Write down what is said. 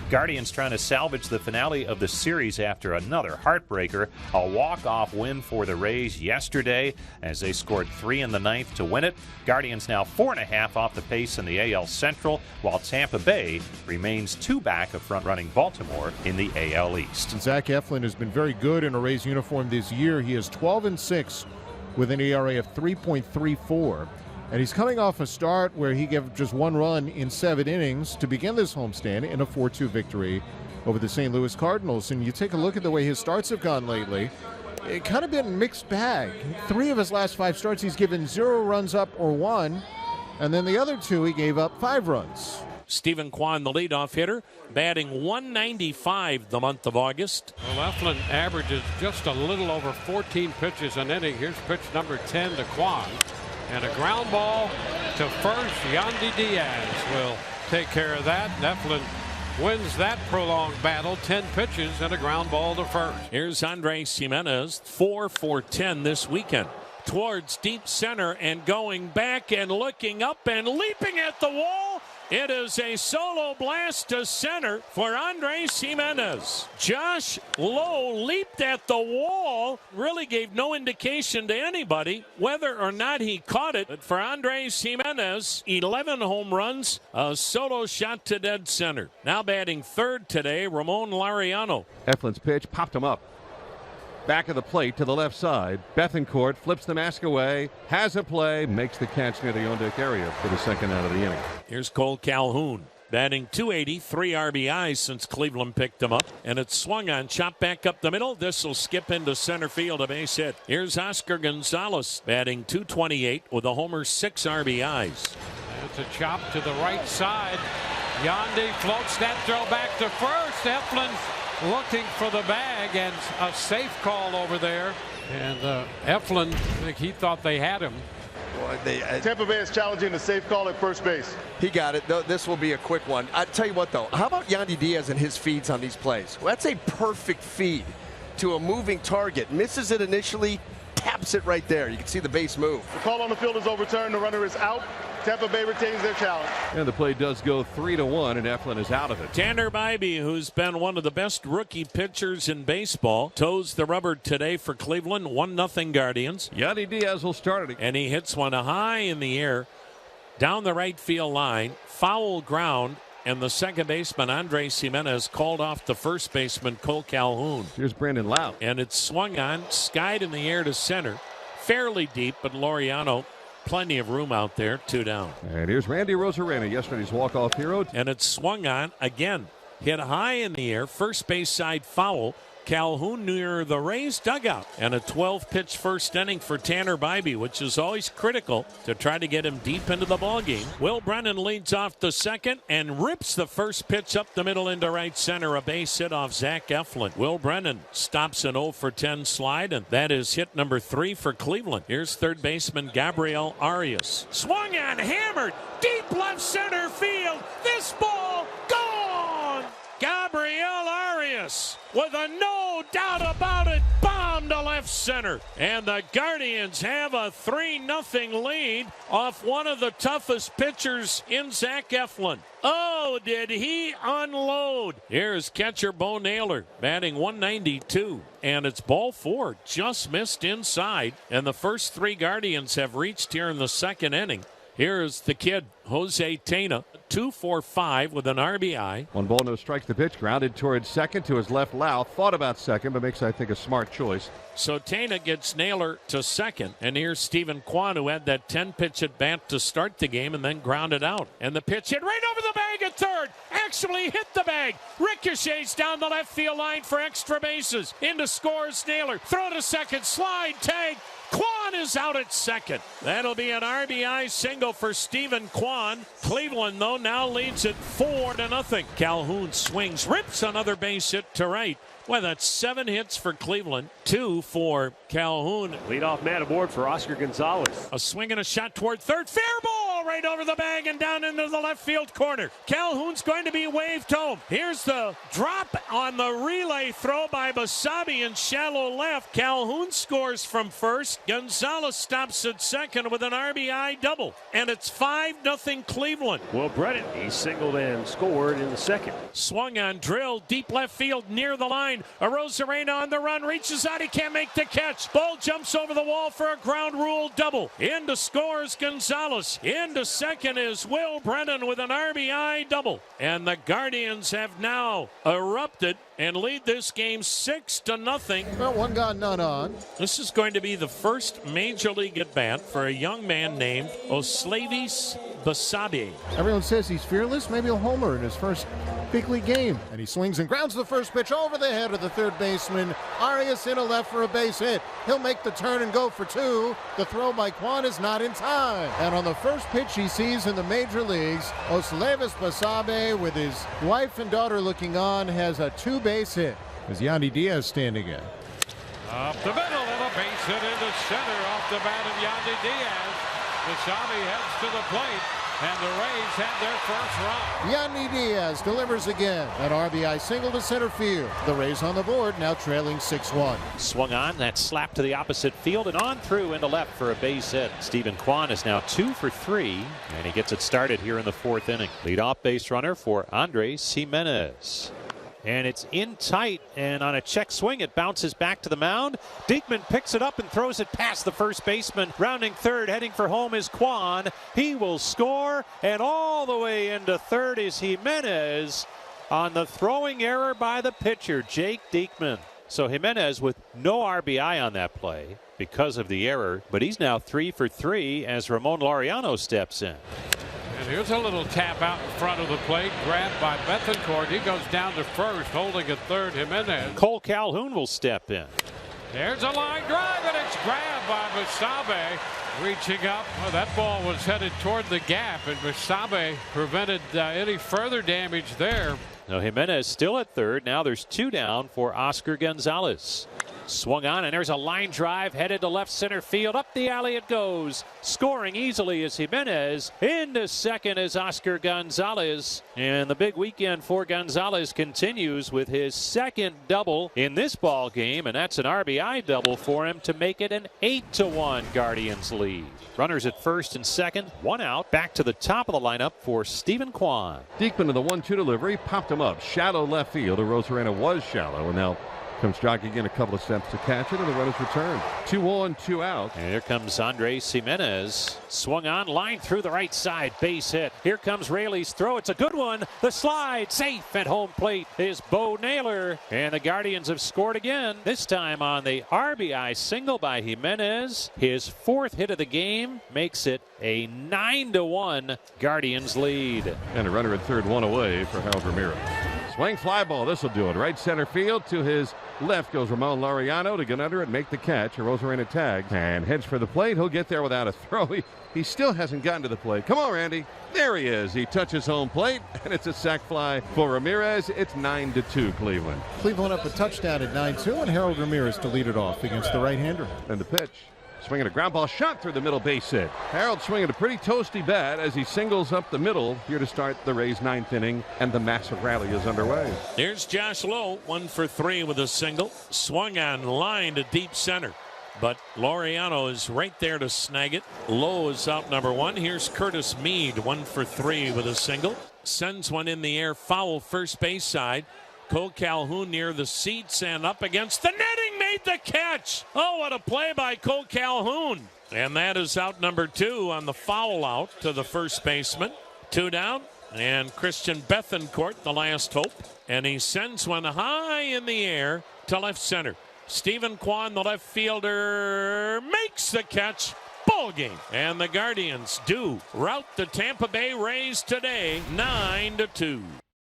Guardians trying to salvage the finale of the series after another heartbreaker. A walk-off win for the Rays yesterday as they scored 3 in the ninth to win it. Guardians now 4.5 off the pace in the AL Central, while Tampa Bay remains 2 back of front-running Baltimore in the AL East. And Zach Eflin has been very good in a Rays uniform this year. He is 12-6 with an ERA of 3.34. And he's coming off a start where he gave just 1 run in 7 innings to begin this homestand in a 4-2 victory over the St. Louis Cardinals. And you take a look at the way his starts have gone lately, it kind of been a mixed bag. 3 of his last 5 starts, he's given 0 runs up or 1. And then the other 2, he gave up 5 runs. Stephen Kwan, the leadoff hitter, batting 195 the month of August. Well, Eflin averages just a little over 14 pitches an inning. Here's pitch number 10 to Kwan. And a ground ball to first. Yandy Diaz will take care of that. Eflin wins that prolonged battle. 10 pitches and a ground ball to first. Here's Andres Jimenez, 4 for 10 this weekend. Towards deep center and going back and looking up and leaping at the wall. It is a solo blast to center for Andres Jimenez. Josh Lowe leaped at the wall, really gave no indication to anybody whether or not he caught it. But for Andres Jimenez, 11 home runs, a solo shot to dead center. Now batting third today, Ramon Laureano. Eflin's pitch popped him up. Back of the plate to the left side. Bethancourt flips the mask away, has a play, makes the catch near the on-deck area for the second out of the inning. Here's Cole Calhoun, batting .280, 3 RBIs since Cleveland picked him up. And it's swung on, chopped back up the middle. This will skip into center field, a base hit. Here's Oscar Gonzalez, batting .228 with a homer, 6 RBIs. It's a chop to the right side. Yandy floats that throw back to first. Eflin looking for the bag, and a safe call over there. And Eflin, I think he thought they had him. Tampa Bay is challenging the safe call at first base. He got it. This will be a quick one. I tell you what, though, how about Yandy Diaz and his feeds on these plays? Well, that's a perfect feed to a moving target. Misses it initially, taps it right there. You can see the base move. The call on the field is overturned. The runner is out. Tampa Bay retains their challenge. And the play does go 3-1, and Eflin is out of it. Tanner Bybee, who's been one of the best rookie pitchers in baseball, toes the rubber today for Cleveland. 1-0 Guardians. Yandy Diaz will start it. And he hits one high in the air, down the right field line, foul ground, and the second baseman, Andres Jimenez, called off the first baseman, Cole Calhoun. Here's Brandon Lau. And it's swung on, skied in the air to center. Fairly deep, but Laureano, plenty of room out there, 2 down. And here's Randy Rosarena, yesterday's walk-off hero. And it's swung on, again, hit high in the air, first base side foul. Calhoun near the Rays dugout. And a 12-pitch first inning for Tanner Bybee, which is always critical to try to get him deep into the ballgame. Will Brennan leads off the second and rips the first pitch up the middle into right center. A base hit off Zach Eflin. Will Brennan stops an 0 for 10 slide, and that is hit number 3 for Cleveland. Here's third baseman Gabriel Arias. Swung on, hammered, deep left center field. This ball gone! Gabriel Arias with a no doubt about it bomb to left center. And the Guardians have a 3-0 lead off one of the toughest pitchers in Zach Eflin. Oh, did he unload? Here's catcher Bo Naylor batting 192. And it's ball 4, just missed inside. And the first 3 Guardians have reached here in the second inning. Here's the kid, Jose Tena, 2 for 5 with an RBI. 1 ball, no strikes. The pitch grounded towards second to his left. Lau thought about second, but makes, I think, a smart choice. So Tena gets Naylor to second. And here's Stephen Kwan, who had that 10-pitch at bat to start the game and then grounded out. And the pitch hit right over the bag at third. Actually hit the bag. Ricochets down the left field line for extra bases. Into scores Naylor. Throw to second. Slide. Tag. Kwan is out at second. That'll be an RBI single for Stephen Kwan. Cleveland, though, now leads it 4-0. Calhoun swings, rips another base hit to right. Well, that's 7 hits for Cleveland, 2 for Calhoun. Leadoff man aboard for Oscar Gonzalez. A swing and a shot toward third. Fair ball right right over the bag and down into the left field corner. Calhoun's going to be waved home. Here's the drop on the relay throw by Basabe in shallow left. Calhoun scores from first. Gonzalez stops at second with an RBI double. And it's 5-0 Cleveland. Will Brennan, he singled and scored in the second. Swung on drill, deep left field near the line. Arozarena on the run, reaches out, he can't make the catch. Ball jumps over the wall for a ground rule double. Into scores Gonzalez. Into second is Will Brennan with an RBI double. And the Guardians have now erupted and lead this game 6-0. Well, one gone, none on. This is going to be the first major league at bat for a young man named Oslavis Basabe. Everyone says he's fearless. Maybe a homer in his first big league game. And he swings and grounds the first pitch over the head of the third baseman. Arias in a left for a base hit. He'll make the turn and go for two. The throw by Kwan is not in time. And on the first pitch he sees in the major leagues, Oslavis Basabe, with his wife and daughter looking on, has a two-base hit. As Yandy Diaz standing in. Up the middle and a base hit into center off the bat of Yandy Diaz. Basabe heads to the plate, and the Rays have their first run. Yandy Diaz delivers again. An RBI single to center field. The Rays on the board, now trailing 6-1. Swung on, that slap to the opposite field and on through into left for a base hit. Stephen Kwan is now 2 for 3, and he gets it started here in the fourth inning. Leadoff base runner for Andres Jimenez. And it's in tight, and on a check swing, it bounces back to the mound. Diekman picks it up and throws it past the first baseman. Rounding third, heading for home is Kwan. He will score, and all the way into third is Jimenez on the throwing error by the pitcher, Jake Diekman. So Jimenez with no RBI on that play because of the error, but he's now 3 for 3 as Ramon Laureano steps in. And here's a little tap out in front of the plate, grabbed by Bethancourt. He goes down to first, holding at third, Jimenez. Cole Calhoun will step in. There's a line drive, and it's grabbed by Basabe. Reaching up, well, that ball was headed toward the gap, and Basabe prevented any further damage there. Now Jimenez still at third. Now there's 2 down for Oscar Gonzalez. Swung on, and there's a line drive headed to left center field. Up the alley it goes. Scoring easily is Jimenez. Into second is Oscar Gonzalez. And the big weekend for Gonzalez continues with his second double in this ball game, and that's an RBI double for him to make it an 8-1 Guardians lead. Runners at first and second, 1 out. Back to the top of the lineup for Stephen Kwan. Diekman to the 1-2 delivery, popped him up. Shallow left field. Arozarena was shallow, and now comes jogging in a couple of steps to catch it, and the runner's return. 2 on, 2 out. And here comes Andres Jimenez. Swung on, line through the right side, base hit. Here comes Raley's throw. It's a good one. The slide, safe at home plate is Bo Naylor. And the Guardians have scored again, this time on the RBI single by Jimenez. His 4th hit of the game makes it a 9-1 Guardians lead. And a runner at third, 1 away for Harold Ramirez. Swing fly ball. This will do it. Right center field. To his left goes Ramon Laureano to get under it, make the catch. Arozarena tags and heads for the plate. He'll get there without a throw. He still hasn't gotten to the plate. Come on, Randy. There he is. He touches home plate, and it's a sac fly for Ramirez. It's 9-2 Cleveland. Cleveland up a touchdown at 9-2, and Harold Ramirez to lead it off against the right-hander. And the pitch. Swinging a ground ball shot through the middle base hit. Harold swinging a pretty toasty bat as he singles up the middle here to start the Rays' 9th inning, and the massive rally is underway. Here's Josh Lowe, 1 for 3 with a single. Swung on line to deep center, but Laureano is right there to snag it. Lowe is out number 1. Here's Curtis Mead, 1 for 3 with a single. Sends one in the air, foul first base side. Cole Calhoun near the seats and up against the netting, made the catch. Oh, what a play by Cole Calhoun. And that is out number 2 on the foul out to the first baseman. 2 down, and Christian Bethancourt, the last hope. And he sends one high in the air to left center. Stephen Kwan, the left fielder, makes the catch. Ball game. And the Guardians do rout the Tampa Bay Rays today, 9-2.